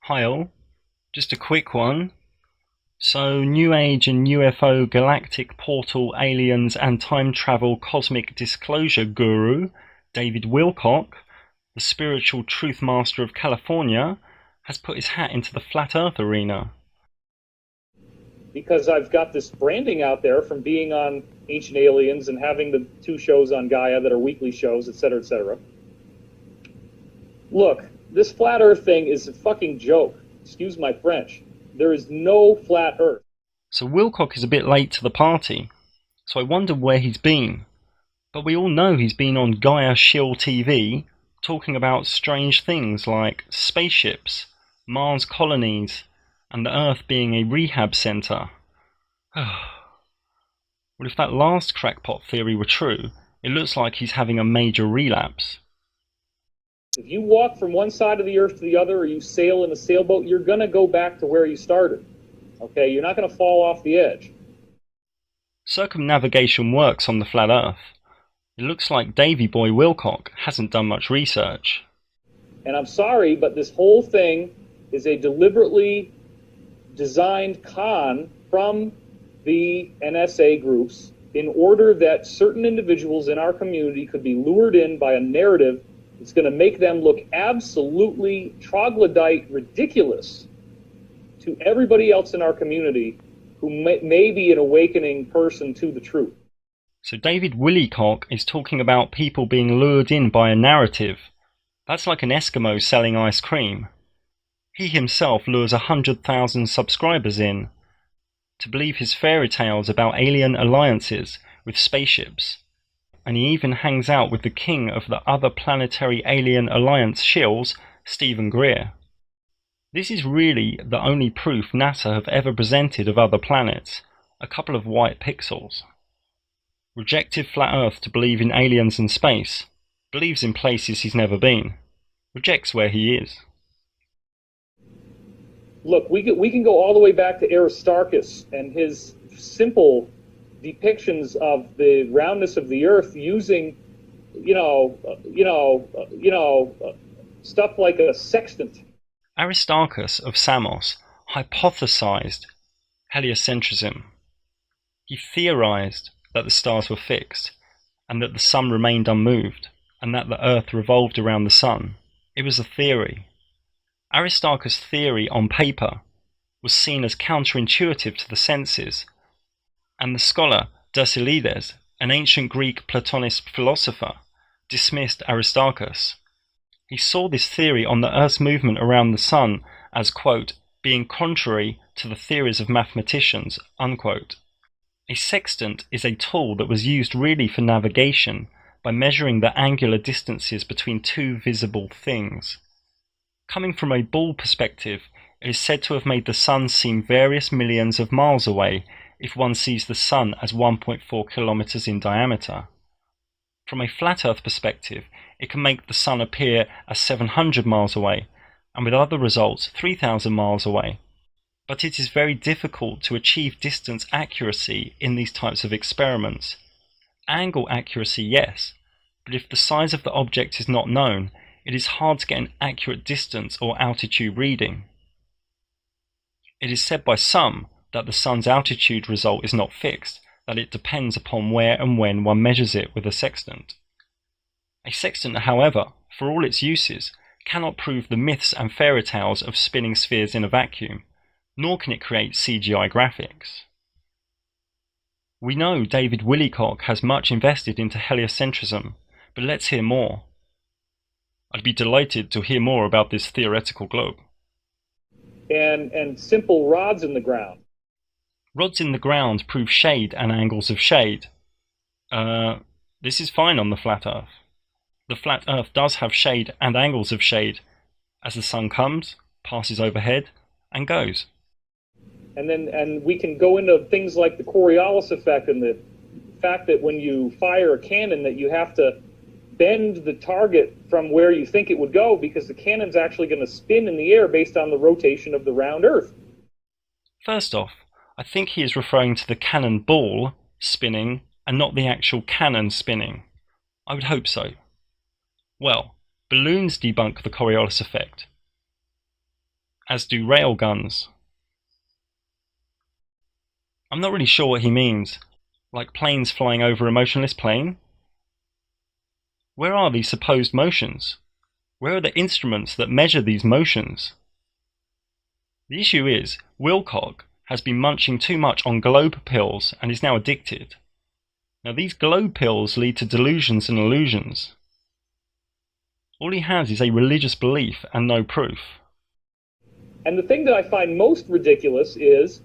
Hi all, just a quick one. So, New Age and UFO galactic portal aliens and time travel cosmic disclosure guru David Wilcock, the spiritual truth master of California, has put his hat into the flat earth arena. Because I've got this branding out there from being on Ancient Aliens and having the 2 shows on Gaia that are weekly shows, etc., etc. Look, this flat earth thing is a fucking joke. Excuse my French. There is no flat earth. So Wilcock is a bit late to the party, so I wondered where he's been. But we all know he's been on Gaia Shill TV talking about strange things like spaceships, Mars colonies, and the Earth being a rehab centre. Well, if that last crackpot theory were true, it looks like he's having a major relapse. If you walk from one side of the earth to the other, or you sail in a sailboat, you're going to go back to where you started. Okay? You're not going to fall off the edge. Circumnavigation works on the flat Earth. It looks like Davy Boy Wilcock hasn't done much research. And I'm sorry, but this whole thing is a deliberately designed con from the NSA groups in order that certain individuals in our community could be lured in by a narrative that's going to make them look absolutely troglodyte ridiculous to everybody else in our community who may be an awakening person to the truth. So David Wilcock is talking about people being lured in by a narrative. That's like an Eskimo selling ice cream. He himself lures 100,000 subscribers in to believe his fairy tales about alien alliances with spaceships. And he even hangs out with the king of the other planetary alien alliance shills, Stephen Greer. This is really the only proof NASA have ever presented of other planets, a couple of white pixels. Rejected flat Earth to believe in aliens and space, believes in places he's never been, rejects where he is. Look, we can go all the way back to Aristarchus and his simple depictions of the roundness of the Earth using, stuff like a sextant. Aristarchus of Samos hypothesized heliocentrism. He theorized that the stars were fixed, and that the sun remained unmoved, and that the Earth revolved around the sun. It was a theory. Aristarchus' theory on paper was seen as counterintuitive to the senses, and the scholar Dercyllides, an ancient Greek Platonist philosopher, dismissed Aristarchus. He saw this theory on the Earth's movement around the sun as, quote, being contrary to the theories of mathematicians, unquote. A sextant is a tool that was used really for navigation by measuring the angular distances between 2 visible things. Coming from a ball perspective, it is said to have made the sun seem various millions of miles away if one sees the sun as 1.4 kilometers in diameter. From a flat Earth perspective, it can make the sun appear as 700 miles away, and with other results 3,000 miles away. But it is very difficult to achieve distance accuracy in these types of experiments. Angle accuracy, yes, but if the size of the object is not known, it is hard to get an accurate distance or altitude reading. It is said by some that the sun's altitude result is not fixed, that it depends upon where and when one measures it with a sextant. A sextant, however, for all its uses, cannot prove the myths and fairy tales of spinning spheres in a vacuum, nor can it create CGI graphics. We know David Wilcock has much invested into heliocentrism, but let's hear more. I'd be delighted to hear more about this theoretical globe. And simple rods in the ground. Rods in the ground prove shade and angles of shade. This is fine on the flat Earth. The flat Earth does have shade and angles of shade as the sun comes, passes overhead, and goes. And we can go into things like the Coriolis effect and the fact that when you fire a cannon that you have to bend the target from where you think it would go because the cannon's actually going to spin in the air based on the rotation of the round Earth. First off, I think he is referring to the cannon ball spinning and not the actual cannon spinning. I would hope so. Well, balloons debunk the Coriolis effect. as do railguns. I'm not really sure what he means. Like planes flying over a motionless plane? Where are these supposed motions? Where are the instruments that measure these motions? The issue is, Wilcock has been munching too much on globe pills and is now addicted. Now these globe pills lead to delusions and illusions. All he has is a religious belief and no proof. And the thing that I find most ridiculous is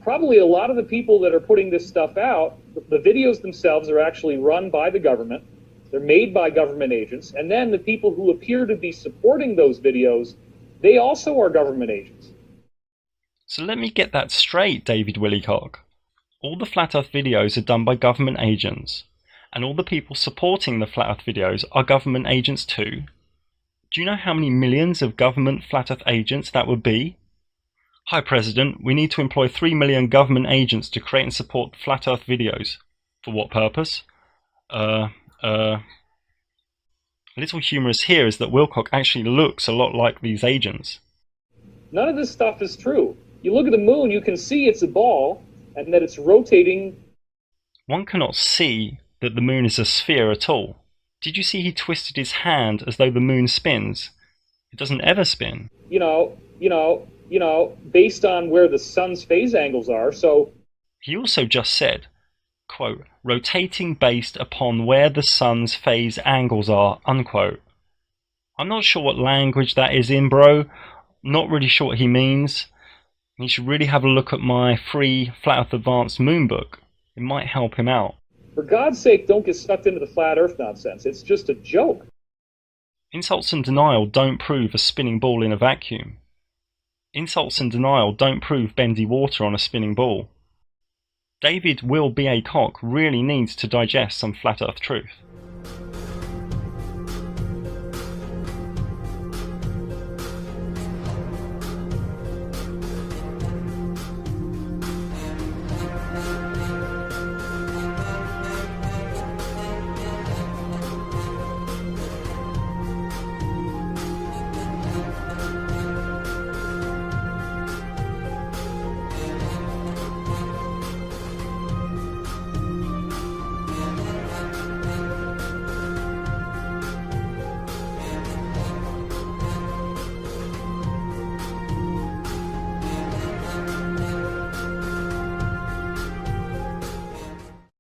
probably a lot of the people that are putting this stuff out, the videos themselves are actually run by the government. They're made by government agents. And then the people who appear to be supporting those videos, they also are government agents. So let me get that straight, David Wilcock. All the Flat Earth videos are done by government agents, and all the people supporting the Flat Earth videos are government agents too. Do you know how many millions of government Flat Earth agents that would be? Hi President, we need to employ 3 million government agents to create and support Flat Earth videos. For what purpose? A little humorous here is that Wilcock actually looks a lot like these agents. None of this stuff is true. You look at the moon, you can see it's a ball, and that it's rotating. One cannot see that the moon is a sphere at all. Did you see he twisted his hand as though the moon spins? It doesn't ever spin. Based on where the sun's phase angles are, so... He also just said, quote, rotating based upon where the sun's phase angles are, unquote. I'm not sure what language that is in, bro. Not really sure what he means. You should really have a look at my free Flat Earth Advanced Moon book. It might help him out. For God's sake, don't get sucked into the flat earth nonsense. It's just a joke. Insults and denial don't prove a spinning ball in a vacuum. Insults and denial don't prove bendy water on a spinning ball. David Wilcock really needs to digest some Flat Earth truth.